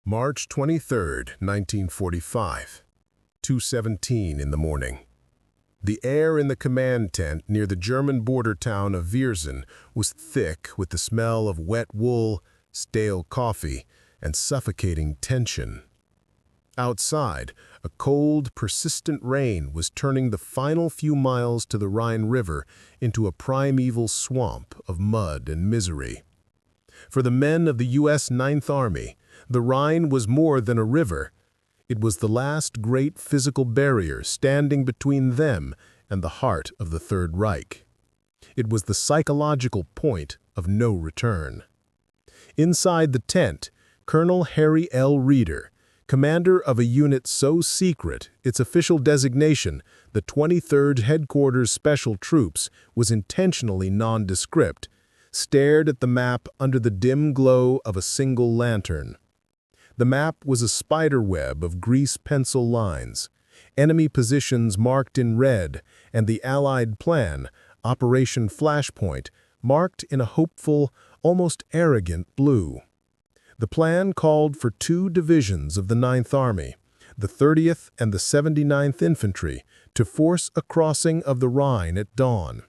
March 23, 1945, 2:17 in the morning. The air in the command tent near the German border town of Viersen was thick with the smell of wet wool, stale coffee, and suffocating tension. Outside, a cold, persistent rain was turning the final few miles to the Rhine River into a primeval swamp of mud and misery. For the men of the U.S. Ninth Army, the Rhine was more than a river. It was the last great physical barrier standing between them and the heart of the Third Reich. It was the psychological point of no return. Inside the tent, Colonel Harry L. Reeder, commander of a unit so secret its official designation, the 23rd Headquarters Special Troops, was intentionally nondescript, stared at the map under the dim glow of a single lantern. The map was a spider web of grease pencil lines, enemy positions marked in red, and the Allied plan, Operation Flashpoint, marked in a hopeful, almost arrogant blue. The plan called for 2 divisions of the Ninth Army, the 30th and the 79th Infantry, to force a crossing of the Rhine at dawn.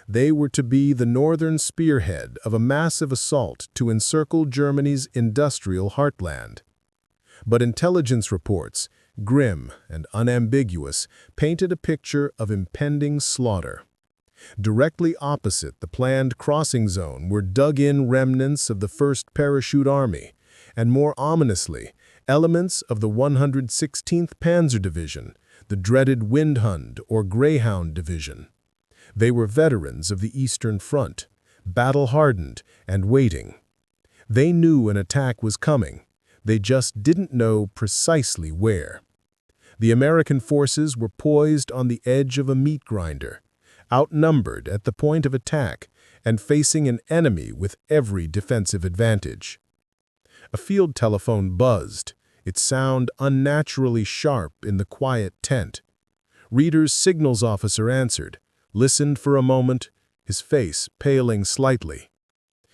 They were to be the northern spearhead of a massive assault to encircle Germany's industrial heartland. But intelligence reports, grim and unambiguous, painted a picture of impending slaughter. Directly opposite the planned crossing zone were dug-in remnants of the 1st Parachute Army, and more ominously, elements of the 116th Panzer Division, the dreaded Windhund or Greyhound Division. They were veterans of the Eastern Front, battle-hardened and waiting. They knew an attack was coming. They just didn't know precisely where. The American forces were poised on the edge of a meat grinder, outnumbered at the point of attack and facing an enemy with every defensive advantage. A field telephone buzzed, its sound unnaturally sharp in the quiet tent. Reeder's signals officer answered, listened for a moment, his face paling slightly.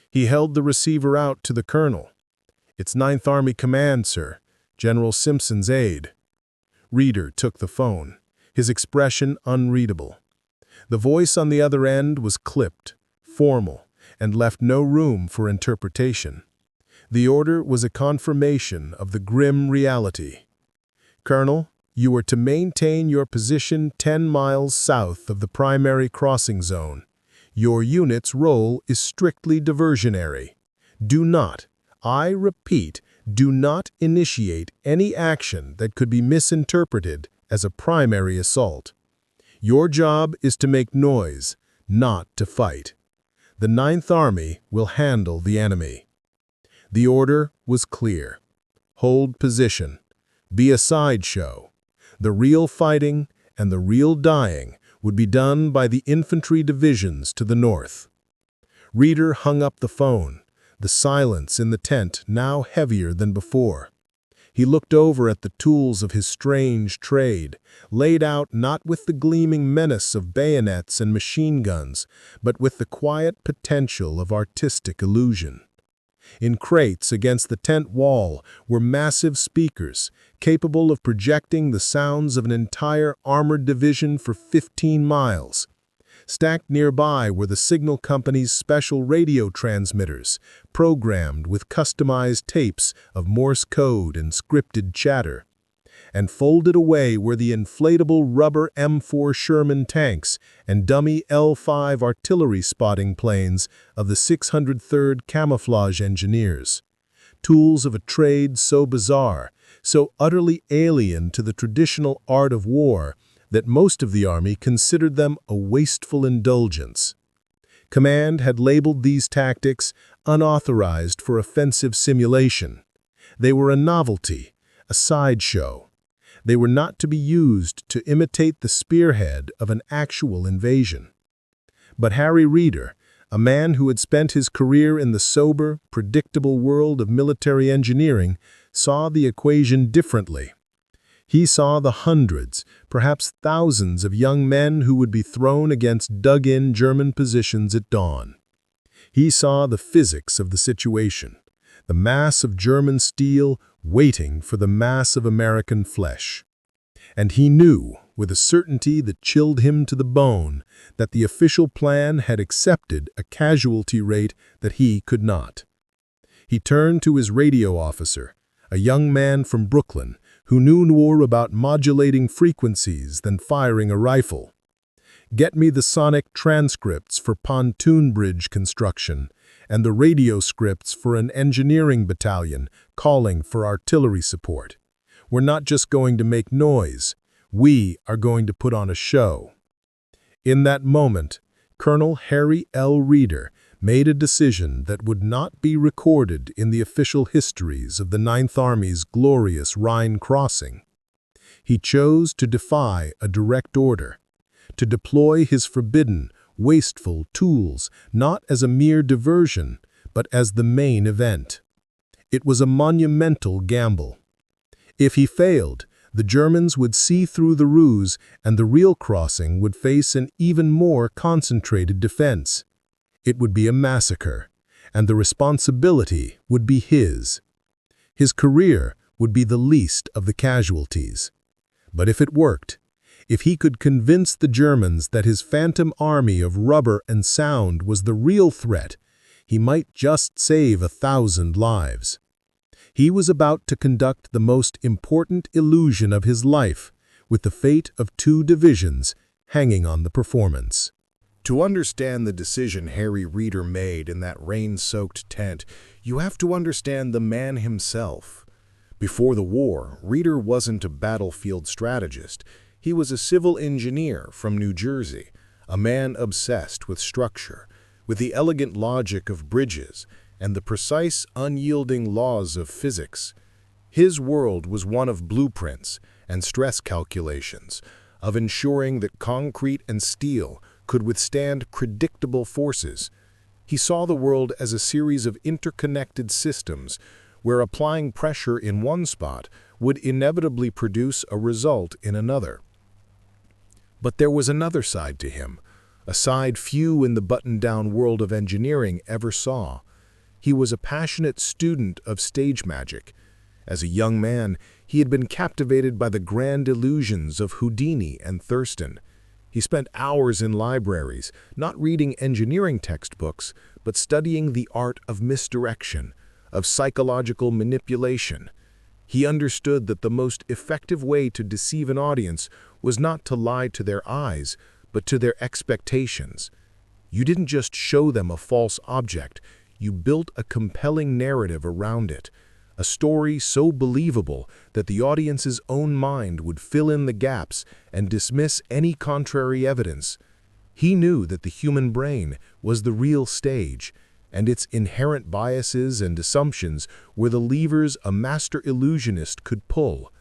He held the receiver out to the colonel. "It's Ninth Army Command, sir. General Simpson's aide." Reeder took the phone, his expression unreadable. The voice on the other end was clipped, formal, and left no room for interpretation. The order was a confirmation of the grim reality. "Colonel, you are to maintain your position 10 miles south of the primary crossing zone. Your unit's role is strictly diversionary. Do not, I repeat, do not initiate any action that could be misinterpreted as a primary assault. Your job is to make noise, not to fight. The Ninth Army will handle the enemy." The order was clear. Hold position. Be a sideshow. The real fighting and the real dying would be done by the infantry divisions to the north. Reeder hung up the phone, the silence in the tent now heavier than before. He looked over at the tools of his strange trade, laid out not with the gleaming menace of bayonets and machine guns, but with the quiet potential of artistic illusion. In crates against the tent wall were massive speakers, capable of projecting the sounds of an entire armored division for 15 miles. Stacked nearby were the signal company's special radio transmitters, programmed with customized tapes of Morse code and scripted chatter. And folded away were the inflatable rubber M4 Sherman tanks and dummy L5 artillery spotting planes of the 603rd Camouflage Engineers. Tools of a trade so bizarre, so utterly alien to the traditional art of war, that most of the Army considered them a wasteful indulgence. Command had labeled these tactics unauthorized for offensive simulation. They were a novelty, a sideshow. They were not to be used to imitate the spearhead of an actual invasion. But Harry Reeder, a man who had spent his career in the sober, predictable world of military engineering, saw the equation differently. He saw the hundreds, perhaps thousands of young men who would be thrown against dug-in German positions at dawn. He saw the physics of the situation. The mass of German steel waiting for the mass of American flesh. And he knew, with a certainty that chilled him to the bone, that the official plan had accepted a casualty rate that he could not. He turned to his radio officer, a young man from Brooklyn, who knew more about modulating frequencies than firing a rifle. "Get me the sonic transcripts for pontoon bridge construction and the radio scripts for an engineering battalion calling for artillery support. We're not just going to make noise, we are going to put on a show." In that moment, Colonel Harry L. Reeder made a decision that would not be recorded in the official histories of the Ninth Army's glorious Rhine crossing. He chose to defy a direct order, to deploy his forbidden, wasteful tools not as a mere diversion, but as the main event. It was a monumental gamble. If he failed, the Germans would see through the ruse and the real crossing would face an even more concentrated defense. It would be a massacre, and the responsibility would be his. His career would be the least of the casualties. But if it worked, if he could convince the Germans that his phantom army of rubber and sound was the real threat, he might just save 1,000 lives. He was about to conduct the most important illusion of his life, with the fate of 2 divisions hanging on the performance. To understand the decision Harry Reeder made in that rain-soaked tent, you have to understand the man himself. Before the war, Reeder wasn't a battlefield strategist. He was a civil engineer from New Jersey, a man obsessed with structure, with the elegant logic of bridges and the precise, unyielding laws of physics. His world was one of blueprints and stress calculations, of ensuring that concrete and steel could withstand predictable forces. He saw the world as a series of interconnected systems where applying pressure in one spot would inevitably produce a result in another. But there was another side to him, a side few in the buttoned-down world of engineering ever saw. He was a passionate student of stage magic. As a young man, he had been captivated by the grand illusions of Houdini and Thurston. He spent hours in libraries, not reading engineering textbooks, but studying the art of misdirection, of psychological manipulation. He understood that the most effective way to deceive an audience was not to lie to their eyes, but to their expectations. You didn't just show them a false object, you built a compelling narrative around it, a story so believable that the audience's own mind would fill in the gaps and dismiss any contrary evidence. He knew that the human brain was the real stage, and its inherent biases and assumptions were the levers a master illusionist could pull.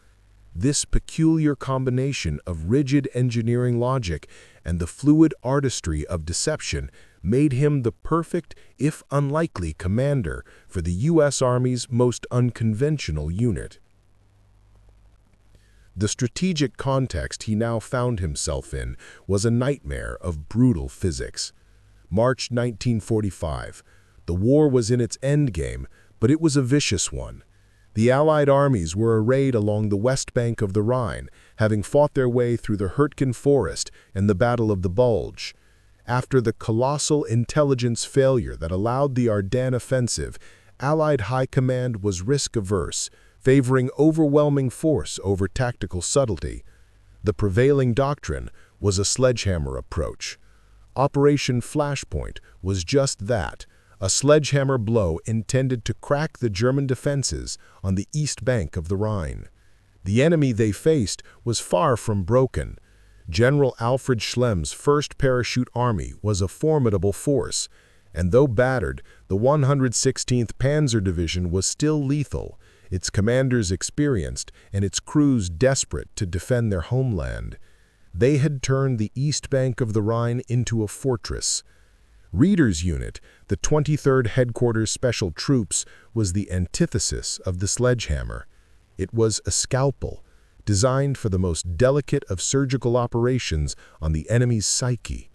This peculiar combination of rigid engineering logic and the fluid artistry of deception made him the perfect, if unlikely, commander for the U.S. Army's most unconventional unit. The strategic context he now found himself in was a nightmare of brutal physics. March 1945. The war was in its endgame, but it was a vicious one. The Allied armies were arrayed along the west bank of the Rhine, having fought their way through the Hurtgen Forest and the Battle of the Bulge. After the colossal intelligence failure that allowed the Ardennes offensive, Allied high command was risk-averse, favoring overwhelming force over tactical subtlety. The prevailing doctrine was a sledgehammer approach. Operation Flashpoint was just that, a sledgehammer blow intended to crack the German defenses on the east bank of the Rhine. The enemy they faced was far from broken. General Alfred Schlemm's 1st Parachute Army was a formidable force, and though battered, the 116th Panzer Division was still lethal, its commanders experienced and its crews desperate to defend their homeland. They had turned the east bank of the Rhine into a fortress. Reeder's unit, the 23rd Headquarters Special Troops, was the antithesis of the sledgehammer. It was a scalpel, designed for the most delicate of surgical operations on the enemy's psyche.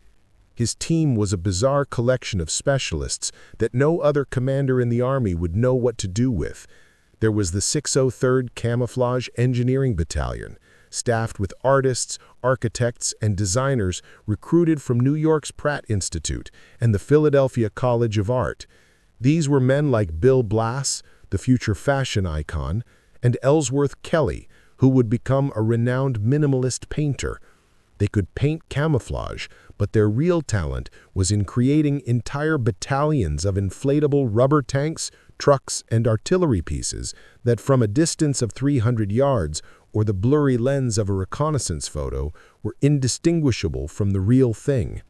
His team was a bizarre collection of specialists that no other commander in the army would know what to do with. There was the 603rd Camouflage Engineering Battalion, staffed with artists, architects, and designers recruited from New York's Pratt Institute and the Philadelphia College of Art. These were men like Bill Blass, the future fashion icon, and Ellsworth Kelly, who would become a renowned minimalist painter. They could paint camouflage, but their real talent was in creating entire battalions of inflatable rubber tanks, trucks, and artillery pieces that, from a distance of 300 yards or the blurry lens of a reconnaissance photo, were indistinguishable from the real thing.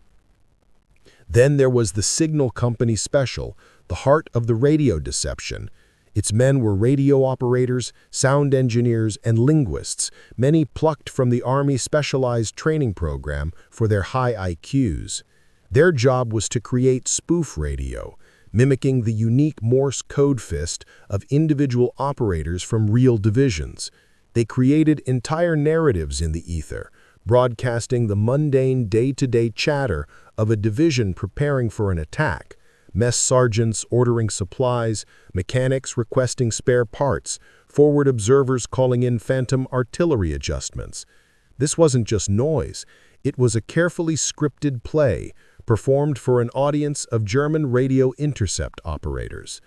Then there was the Signal Company Special, the heart of the radio deception. Its men were radio operators, sound engineers, and linguists, many plucked from the Army Specialized Training Program for their high IQs. Their job was to create spoof radio, mimicking the unique Morse code fist of individual operators from real divisions. They created entire narratives in the ether, broadcasting the mundane day-to-day chatter of a division preparing for an attack. Mess sergeants ordering supplies, mechanics requesting spare parts, forward observers calling in phantom artillery adjustments. This wasn't just noise, it was a carefully scripted play, performed for an audience of German radio intercept operators.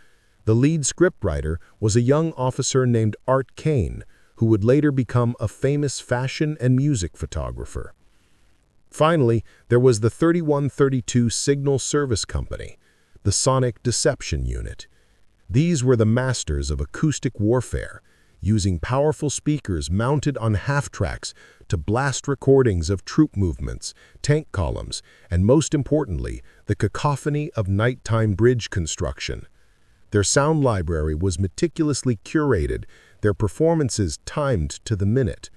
The lead scriptwriter was a young officer named Art Kane, who would later become a famous fashion and music photographer. Finally, there was the 3132 Signal Service Company, the Sonic Deception Unit. These were the masters of acoustic warfare, using powerful speakers mounted on half-tracks to blast recordings of troop movements, tank columns, and most importantly, the cacophony of nighttime bridge construction. Their sound library was meticulously curated, their performances timed to the minute.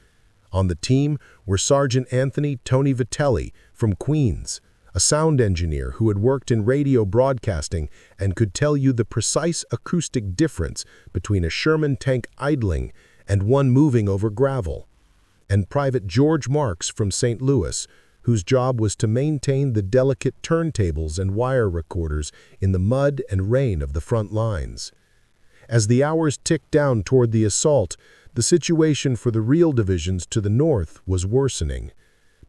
On the team were Sergeant Anthony Tony Vitelli from Queens, a sound engineer who had worked in radio broadcasting and could tell you the precise acoustic difference between a Sherman tank idling and one moving over gravel, and Private George Marks from St. Louis, whose job was to maintain the delicate turntables and wire recorders in the mud and rain of the front lines. As the hours ticked down toward the assault, the situation for the real divisions to the north was worsening.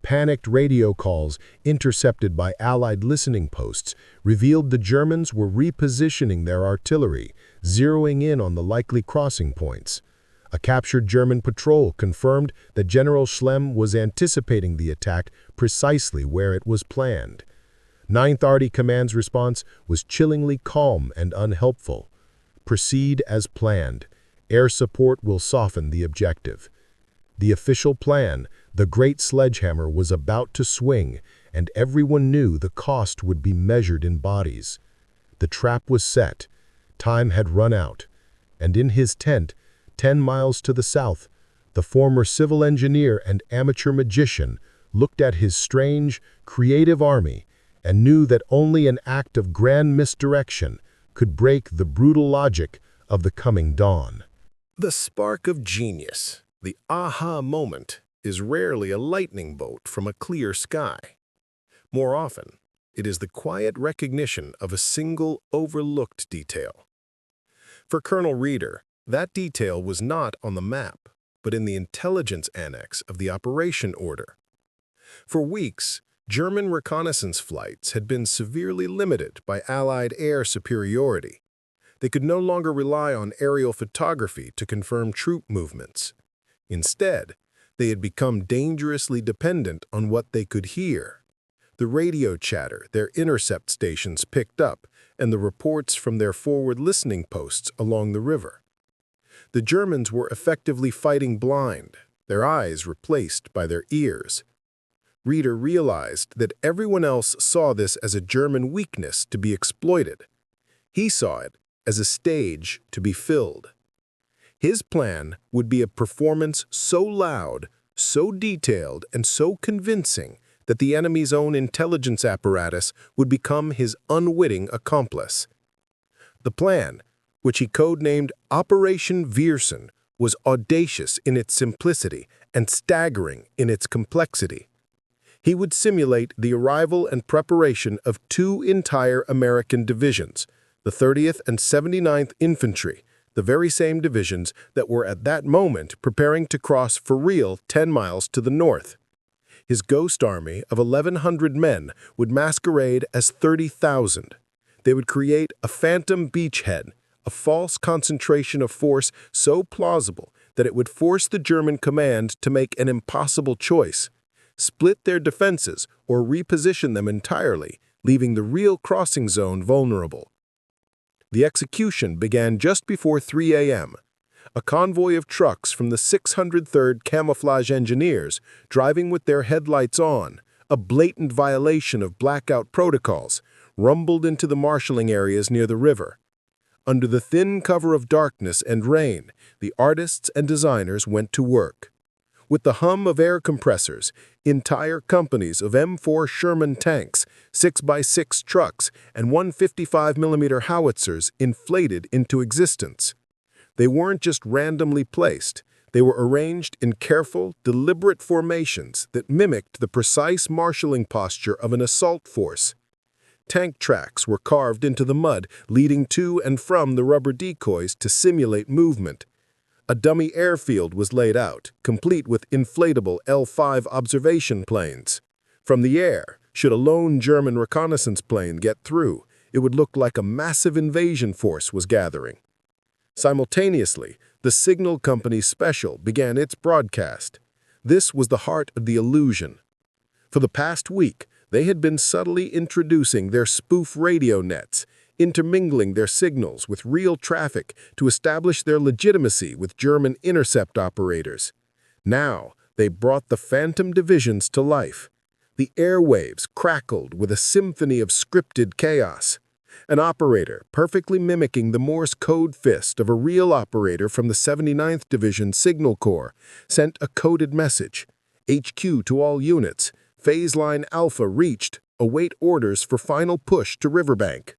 Panicked radio calls, intercepted by Allied listening posts, revealed the Germans were repositioning their artillery, zeroing in on the likely crossing points. A captured German patrol confirmed that General Schlemm was anticipating the attack precisely where it was planned. 9th Army Command's response was chillingly calm and unhelpful. Proceed as planned. Air support will soften the objective. The official plan, the great sledgehammer, was about to swing, and everyone knew the cost would be measured in bodies. The trap was set. Time had run out. And in his tent, 10 miles to the south, the former civil engineer and amateur magician looked at his strange, creative army and knew that only an act of grand misdirection could break the brutal logic of the coming dawn. The spark of genius, the aha moment, is rarely a lightning bolt from a clear sky. More often, it is the quiet recognition of a single overlooked detail. For Colonel Reeder, that detail was not on the map, but in the intelligence annex of the operation order. For weeks, German reconnaissance flights had been severely limited by Allied air superiority. They could no longer rely on aerial photography to confirm troop movements. Instead, they had become dangerously dependent on what they could hear. The radio chatter their intercept stations picked up and the reports from their forward listening posts along the river. The Germans were effectively fighting blind, their eyes replaced by their ears. Reeder realized that everyone else saw this as a German weakness to be exploited. He saw it as a stage to be filled. His plan would be a performance so loud, so detailed, and so convincing that the enemy's own intelligence apparatus would become his unwitting accomplice. The plan, which he codenamed Operation Viersen, was audacious in its simplicity and staggering in its complexity. He would simulate the arrival and preparation of two entire American divisions, the 30th and 79th Infantry, the very same divisions that were at that moment preparing to cross for real 10 miles to the north. His ghost army of 1,100 men would masquerade as 30,000. They would create a phantom beachhead, a false concentration of force so plausible that it would force the German command to make an impossible choice: split their defenses or reposition them entirely, leaving the real crossing zone vulnerable. The execution began just before 3 a.m. A convoy of trucks from the 603rd Camouflage Engineers, driving with their headlights on, a blatant violation of blackout protocols, rumbled into the marshalling areas near the river. Under the thin cover of darkness and rain, the artists and designers went to work. With the hum of air compressors, entire companies of M4 Sherman tanks, 6x6 trucks, and 155mm howitzers inflated into existence. They weren't just randomly placed. They were arranged in careful, deliberate formations that mimicked the precise marshalling posture of an assault force. Tank tracks were carved into the mud, leading to and from the rubber decoys to simulate movement. A dummy airfield was laid out, complete with inflatable L-5 observation planes. From the air, should a lone German reconnaissance plane get through, it would look like a massive invasion force was gathering. Simultaneously, the Signal Company Special began its broadcast. This was the heart of the illusion. For the past week, they had been subtly introducing their spoof radio nets, intermingling their signals with real traffic to establish their legitimacy with German intercept operators. Now, they brought the phantom divisions to life. The airwaves crackled with a symphony of scripted chaos. An operator, perfectly mimicking the Morse code fist of a real operator from the 79th Division Signal Corps, sent a coded message. HQ to all units. Phase line Alpha reached. Await orders for final push to Riverbank.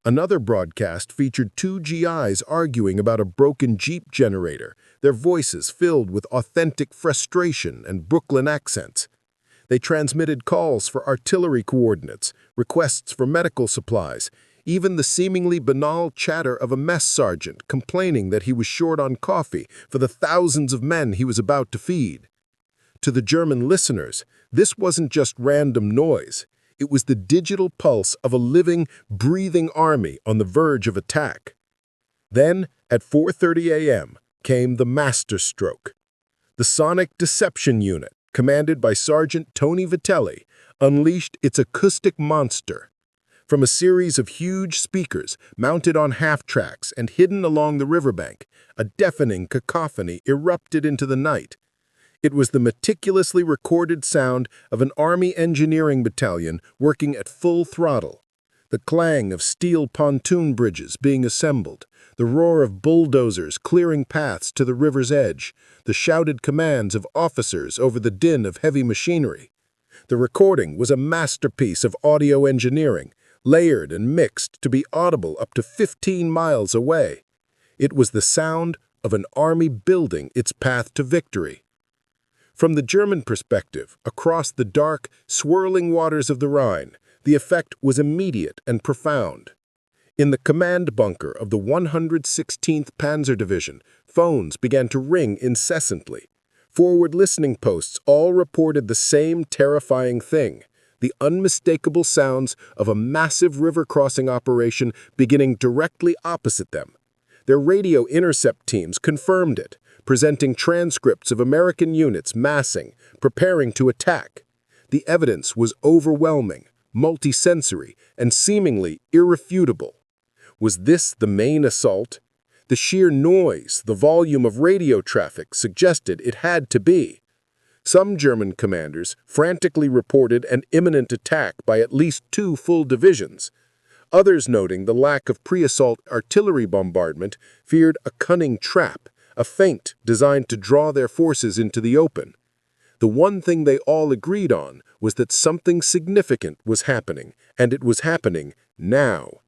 Another broadcast featured two GIs arguing about a broken Jeep generator, their voices filled with authentic frustration and Brooklyn accents. They transmitted calls for artillery coordinates, requests for medical supplies, even the seemingly banal chatter of a mess sergeant complaining that he was short on coffee for the thousands of men he was about to feed. To the German listeners, this wasn't just random noise. It was the digital pulse of a living, breathing army on the verge of attack. Then, at 4:30 a.m., came the masterstroke. The Sonic Deception Unit, commanded by Sergeant Tony Vitelli, unleashed its acoustic monster. From a series of huge speakers mounted on half-tracks and hidden along the riverbank, a deafening cacophony erupted into the night. It was the meticulously recorded sound of an Army engineering battalion working at full throttle. The clang of steel pontoon bridges being assembled, the roar of bulldozers clearing paths to the river's edge, the shouted commands of officers over the din of heavy machinery. The recording was a masterpiece of audio engineering, layered and mixed to be audible up to 15 miles away. It was the sound of an army building its path to victory. From the German perspective, across the dark, swirling waters of the Rhine, the effect was immediate and profound. In the command bunker of the 116th Panzer Division, phones began to ring incessantly. Forward listening posts all reported the same terrifying thing: the unmistakable sounds of a massive river crossing operation beginning directly opposite them. Their radio intercept teams confirmed it, presenting transcripts of American units massing, preparing to attack. The evidence was overwhelming, multisensory, and seemingly irrefutable. Was this the main assault? The sheer noise, the volume of radio traffic suggested it had to be. Some German commanders frantically reported an imminent attack by at least 2 full divisions. Others, noting the lack of pre-assault artillery bombardment, feared a cunning trap, a feint designed to draw their forces into the open. The one thing they all agreed on was that something significant was happening, and it was happening now.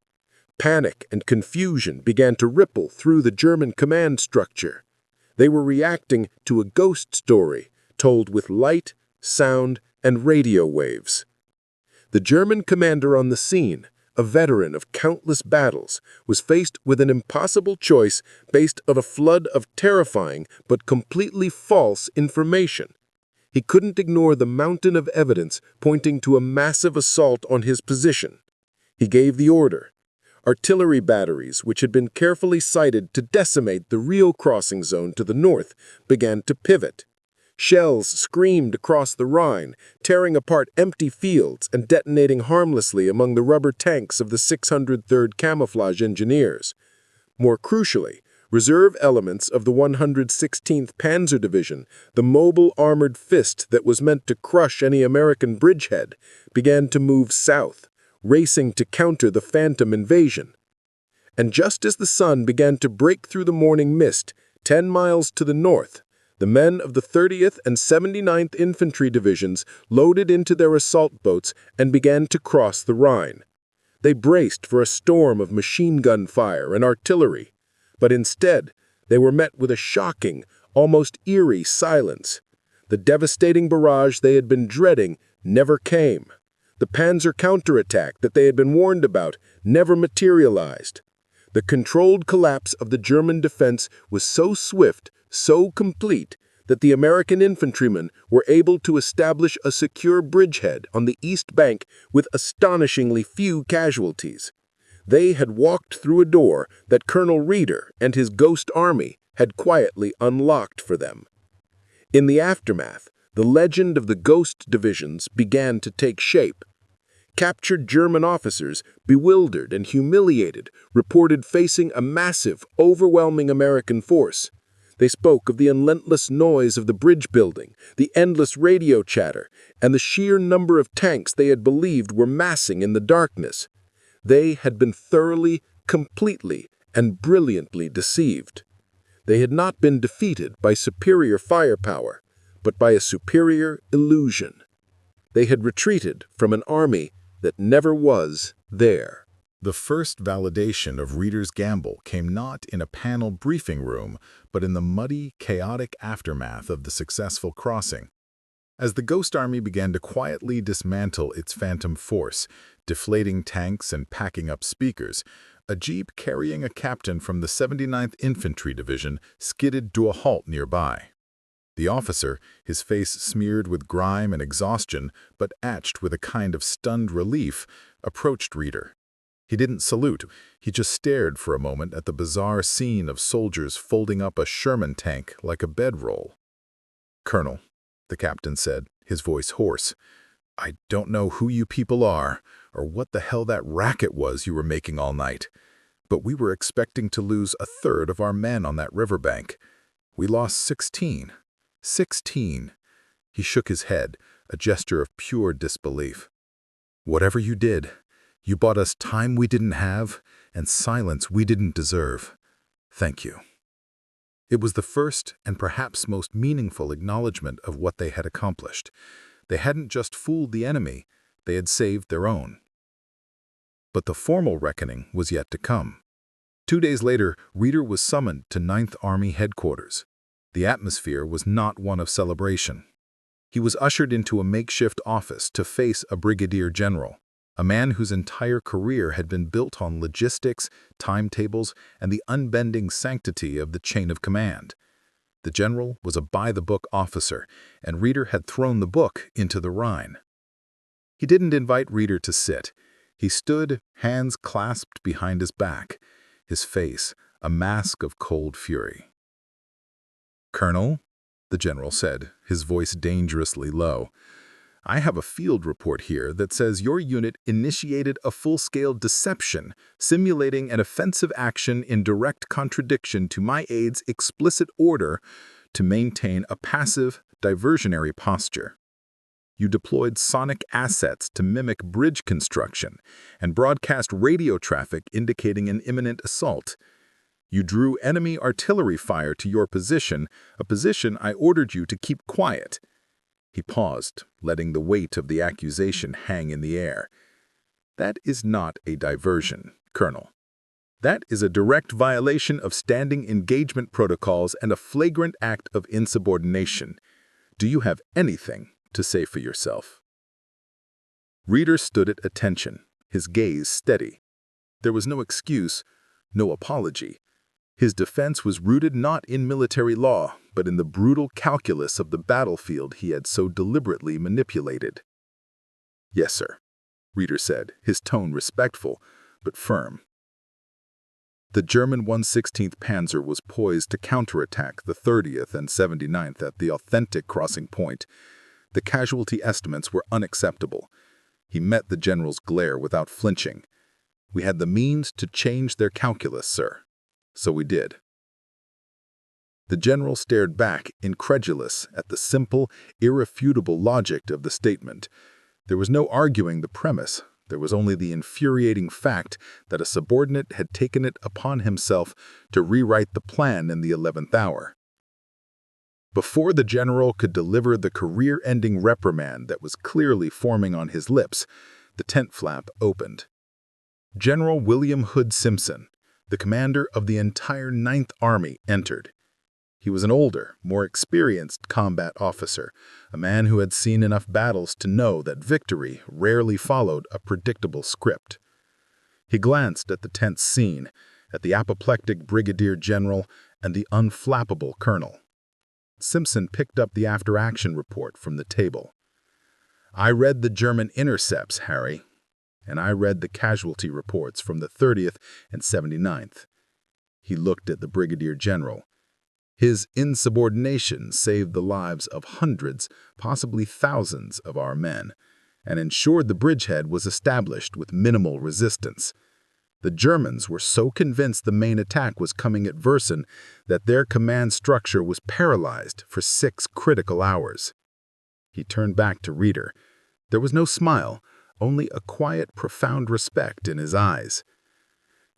Panic and confusion began to ripple through the German command structure. They were reacting to a ghost story told with light, sound, and radio waves. The German commander on the scene, a veteran of countless battles, was faced with an impossible choice based on a flood of terrifying but completely false information. He couldn't ignore the mountain of evidence pointing to a massive assault on his position. He gave the order. Artillery batteries, which had been carefully sited to decimate the real crossing zone to the north, began to pivot. Shells screamed across the Rhine, tearing apart empty fields and detonating harmlessly among the rubber tanks of the 603rd Camouflage Engineers. More crucially, reserve elements of the 116th Panzer Division, the mobile armored fist that was meant to crush any American bridgehead, began to move south, racing to counter the phantom invasion. And just as the sun began to break through the morning mist, 10 miles to the north, the men of the 30th and 79th Infantry Divisions loaded into their assault boats and began to cross the Rhine. They braced for a storm of machine gun fire and artillery, but instead they were met with a shocking, almost eerie silence. The devastating barrage they had been dreading never came. The panzer counterattack that they had been warned about never materialized. The controlled collapse of the German defense was so swift, so complete, that the American infantrymen were able to establish a secure bridgehead on the east bank with astonishingly few casualties. They had walked through a door that Colonel Reeder and his ghost army had quietly unlocked for them. In the aftermath, the legend of the ghost divisions began to take shape. Captured German officers, bewildered and humiliated, reported facing a massive, overwhelming American force. They spoke of the relentless noise of the bridge building, the endless radio chatter, and the sheer number of tanks they had believed were massing in the darkness. They had been thoroughly, completely, and brilliantly deceived. They had not been defeated by superior firepower, but by a superior illusion. They had retreated from an army that never was there. The first validation of Reeder's gamble came not in a panel briefing room, but in the muddy, chaotic aftermath of the successful crossing. As the Ghost Army began to quietly dismantle its phantom force, deflating tanks and packing up speakers, a jeep carrying a captain from the 79th Infantry Division skidded to a halt nearby. The officer, his face smeared with grime and exhaustion, but etched with a kind of stunned relief, approached Reeder. He didn't salute, he just stared for a moment at the bizarre scene of soldiers folding up a Sherman tank like a bedroll. "Colonel," the captain said, his voice hoarse, "I don't know who you people are, or what the hell that racket was you were making all night, but we were expecting to lose a third of our men on that riverbank. We lost 16. 16. He shook his head, a gesture of pure disbelief. "Whatever you did, you bought us time we didn't have and silence we didn't deserve. Thank you." It was the first and perhaps most meaningful acknowledgement of what they had accomplished. They hadn't just fooled the enemy, they had saved their own. But the formal reckoning was yet to come. 2 days later, Reeder was summoned to 9th Army headquarters. The atmosphere was not one of celebration. He was ushered into a makeshift office to face a brigadier general, a man whose entire career had been built on logistics, timetables, and the unbending sanctity of the chain of command. The general was a by-the-book officer, and Reeder had thrown the book into the Rhine. He didn't invite Reeder to sit. He stood, hands clasped behind his back, his face a mask of cold fury. "Colonel," the general said, his voice dangerously low, "I have a field report here that says your unit initiated a full-scale deception, simulating an offensive action in direct contradiction to my aide's explicit order to maintain a passive, diversionary posture. You deployed sonic assets to mimic bridge construction and broadcast radio traffic indicating an imminent assault. You drew enemy artillery fire to your position, a position I ordered you to keep quiet." He paused, letting the weight of the accusation hang in the air. "That is not a diversion, Colonel. That is a direct violation of standing engagement protocols and a flagrant act of insubordination. Do you have anything to say for yourself?" Reeder stood at attention, his gaze steady. There was no excuse, no apology. His defense was rooted not in military law, but in the brutal calculus of the battlefield he had so deliberately manipulated. "Yes, sir," Reeder said, his tone respectful, but firm. The German 116th Panzer was poised to counterattack the 30th and 79th at the authentic crossing point. The casualty estimates were unacceptable. He met the general's glare without flinching. "We had the means to change their calculus, sir. So we did." The general stared back, incredulous, at the simple, irrefutable logic of the statement. There was no arguing the premise. There was only the infuriating fact that a subordinate had taken it upon himself to rewrite the plan in the 11th hour. Before the general could deliver the career-ending reprimand that was clearly forming on his lips, the tent flap opened. General William Hood Simpson, the commander of the entire 9th Army, entered. He was an older, more experienced combat officer, a man who had seen enough battles to know that victory rarely followed a predictable script. He glanced at the tense scene, at the apoplectic brigadier general and the unflappable colonel. Simpson picked up the after-action report from the table. "I read the German intercepts, Harry, and I read the casualty reports from the 30th and 79th. He looked at the brigadier general. His insubordination saved the lives of hundreds, possibly thousands of our men, and ensured the bridgehead was established with minimal resistance. The Germans were so convinced the main attack was coming at Versen that their command structure was paralyzed for 6 critical hours." He turned back to Reeder. There was no smile, only a quiet, profound respect in his eyes.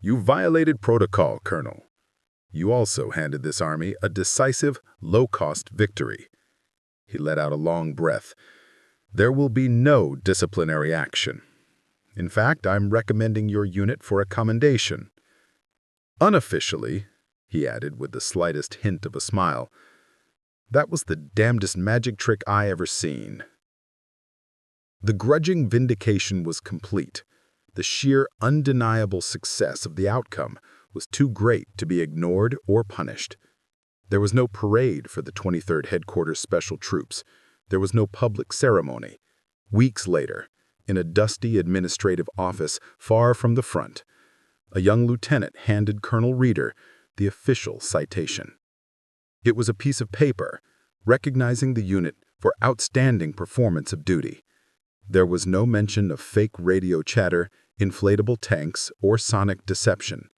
"You violated protocol, Colonel. You also handed this army a decisive, low-cost victory." He let out a long breath. "There will be no disciplinary action. In fact, I'm recommending your unit for a commendation. Unofficially," he added with the slightest hint of a smile, "that was the damnedest magic trick I ever seen." The grudging vindication was complete. The sheer, undeniable success of the outcome was too great to be ignored or punished. There was no parade for the 23rd Headquarters Special Troops. There was no public ceremony. Weeks later, in a dusty administrative office far from the front, a young lieutenant handed Colonel Reeder the official citation. It was a piece of paper recognizing the unit for outstanding performance of duty. There was no mention of fake radio chatter, inflatable tanks, or sonic deception.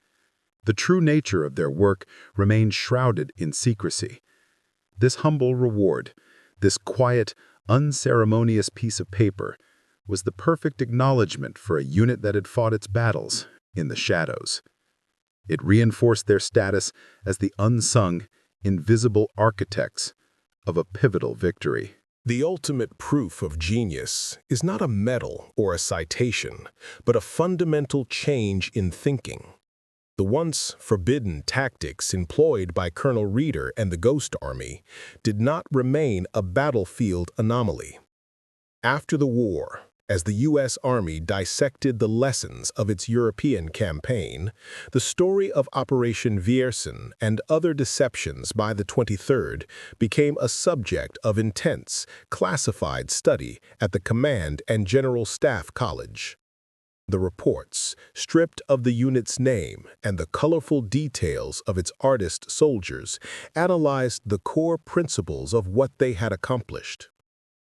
The true nature of their work remained shrouded in secrecy. This humble reward, this quiet, unceremonious piece of paper, was the perfect acknowledgement for a unit that had fought its battles in the shadows. It reinforced their status as the unsung, invisible architects of a pivotal victory. The ultimate proof of genius is not a medal or a citation, but a fundamental change in thinking. The once forbidden tactics employed by Colonel Reeder and the Ghost Army did not remain a battlefield anomaly. After the war, as the U.S. Army dissected the lessons of its European campaign, the story of Operation Viersen and other deceptions by the 23rd became a subject of intense, classified study at the Command and General Staff College. The reports, stripped of the unit's name and the colorful details of its artist soldiers, analyzed the core principles of what they had accomplished.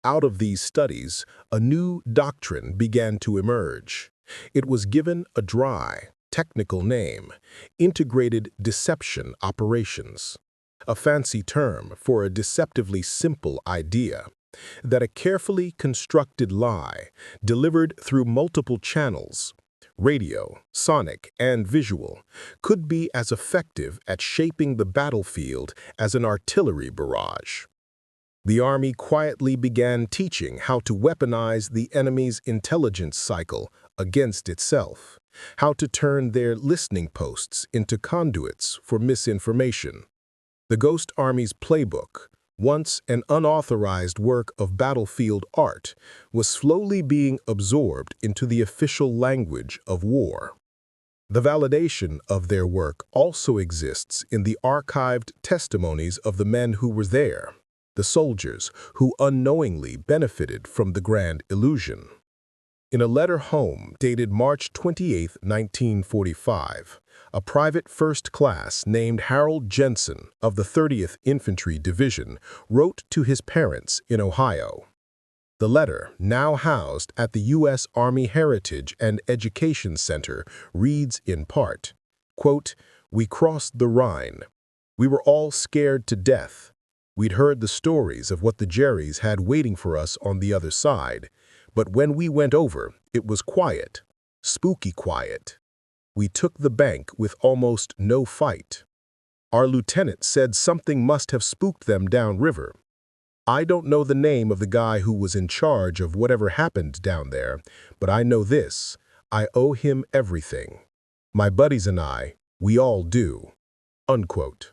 Out of these studies, a new doctrine began to emerge. It was given a dry, technical name: Integrated Deception Operations, a fancy term for a deceptively simple idea that a carefully constructed lie, delivered through multiple channels, radio, sonic, and visual, could be as effective at shaping the battlefield as an artillery barrage. The Army quietly began teaching how to weaponize the enemy's intelligence cycle against itself, how to turn their listening posts into conduits for misinformation. The Ghost Army's playbook, once an unauthorized work of battlefield art, was slowly being absorbed into the official language of war. The validation of their work also exists in the archived testimonies of the men who were there, the soldiers who unknowingly benefited from the grand illusion. In a letter home dated March 28, 1945, a private first class named Harold Jensen of the 30th Infantry Division wrote to his parents in Ohio. The letter, now housed at the U.S. Army Heritage and Education Center, reads in part, quote, "We crossed the Rhine. We were all scared to death. We'd heard the stories of what the Jerries had waiting for us on the other side, but when we went over, it was quiet, spooky quiet. We took the bank with almost no fight. Our lieutenant said something must have spooked them downriver. I don't know the name of the guy who was in charge of whatever happened down there, but I know this, I owe him everything. My buddies and I, we all do." Unquote.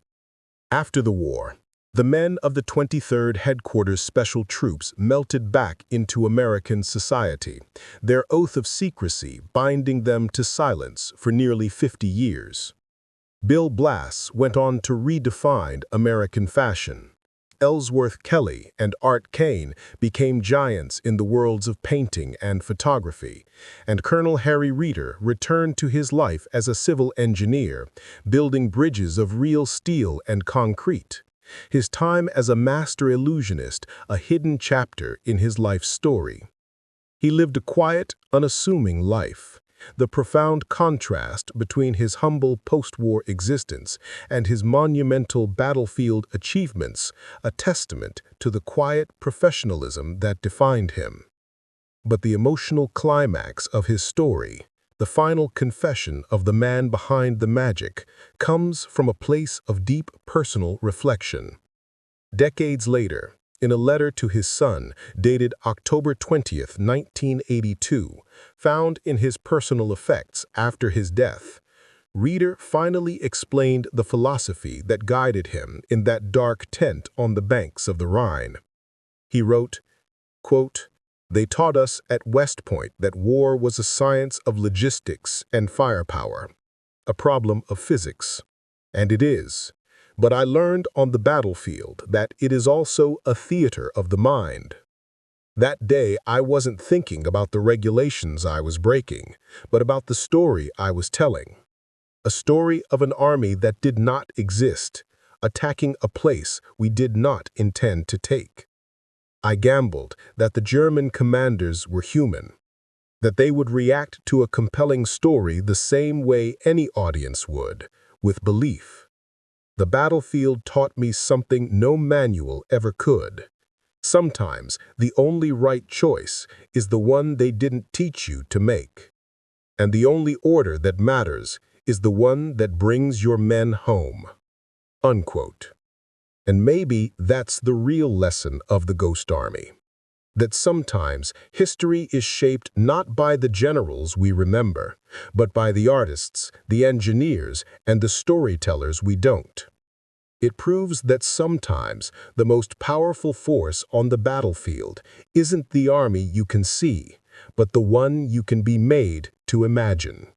After the war, the men of the 23rd Headquarters Special Troops melted back into American society, their oath of secrecy binding them to silence for nearly 50 years. Bill Blass went on to redefine American fashion. Ellsworth Kelly and Art Kane became giants in the worlds of painting and photography, and Colonel Harry Reeder returned to his life as a civil engineer, building bridges of real steel and concrete. His time as a master illusionist, a hidden chapter in his life's story. He lived a quiet, unassuming life. The profound contrast between his humble post-war existence and his monumental battlefield achievements, a testament to the quiet professionalism that defined him. But the emotional climax of his story, the final confession of the man behind the magic, comes from a place of deep personal reflection. Decades later, in a letter to his son, dated October 20, 1982, found in his personal effects after his death, Reeder finally explained the philosophy that guided him in that dark tent on the banks of the Rhine. He wrote, quote, "They taught us at West Point that war was a science of logistics and firepower, a problem of physics, and it is. But I learned on the battlefield that it is also a theater of the mind. That day I wasn't thinking about the regulations I was breaking, but about the story I was telling. A story of an army that did not exist, attacking a place we did not intend to take. I gambled that the German commanders were human, that they would react to a compelling story the same way any audience would, with belief. The battlefield taught me something no manual ever could. Sometimes the only right choice is the one they didn't teach you to make. And the only order that matters is the one that brings your men home." Unquote. And maybe that's the real lesson of the Ghost Army. That sometimes history is shaped not by the generals we remember, but by the artists, the engineers, and the storytellers we don't. It proves that sometimes the most powerful force on the battlefield isn't the army you can see, but the one you can be made to imagine.